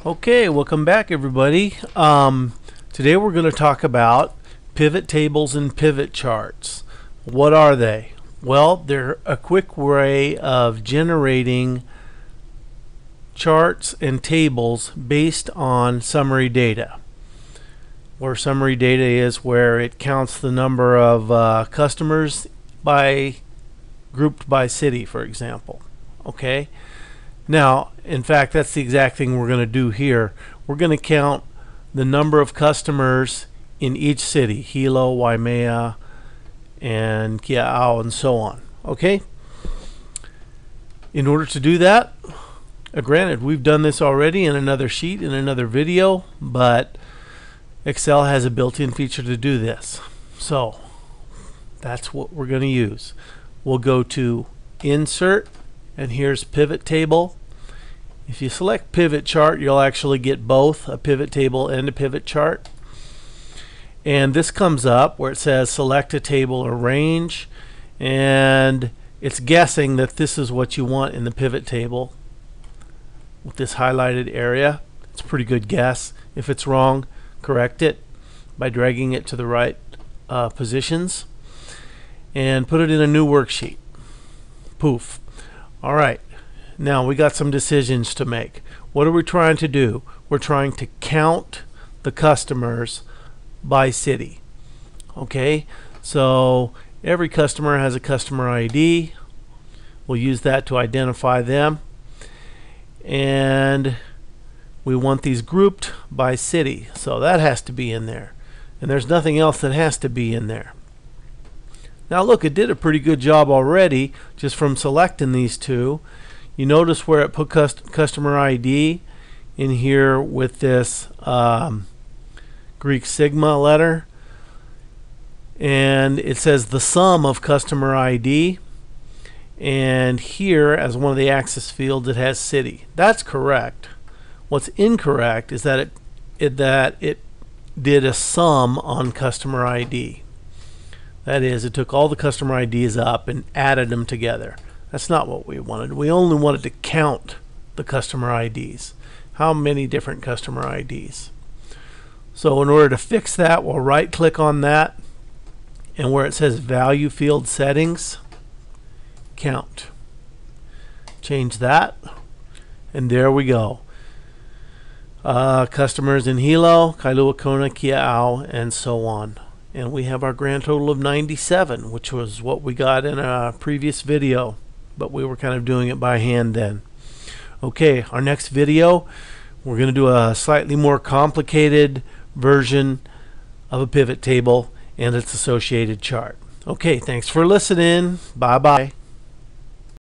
Okay, welcome back everybody. Today we're going to talk about pivot tables and pivot charts. What are they? Well, they're a quick way of generating charts and tables based on summary data. Where summary data is where it counts the number of customers grouped by city, for example. Okay? Now, in fact, that's the exact thing we're going to do here. We're going to count the number of customers in each city, Hilo, Waimea, and Kia'au, and so on. Okay? In order to do that, granted, we've done this already in another sheet, in another video, but Excel has a built-in feature to do this. So, that's what we're going to use. We'll go to Insert, and here's Pivot Table. If you select Pivot Chart, you'll actually get both a pivot table and a pivot chart. And this comes up where it says select a table or range, and it's guessing that this is what you want in the pivot table with this highlighted area. It's a pretty good guess. If it's wrong, correct it by dragging it to the right positions and put it in a new worksheet. Poof. Alright, now we got some decisions to make. What are we trying to do? We're trying to count the customers by city. Okay, so every customer has a customer ID. We'll use that to identify them. And we want these grouped by city. So that has to be in there. And there's nothing else that has to be in there. Now look, it did a pretty good job already just from selecting these two. You notice where it put customer ID in here with this Greek sigma letter, and it says the sum of customer ID, and here as one of the axis fields it has city. That's correct. What's incorrect is that it did a sum on customer ID. That is, it took all the customer IDs up and added them together. That's not what we wanted. We only wanted to count the customer IDs. How many different customer IDs? So in order to fix that, we'll right click on that, and where it says value field settings, count. Change that, and there we go. Customers in Hilo, Kailua Kona, Kia'au, and so on. And we have our grand total of 97, which was what we got in a previous video, but we were kind of doing it by hand then. Okay, our next video, we're going to do a slightly more complicated version of a pivot table and its associated chart. Okay, thanks for listening. Bye-bye.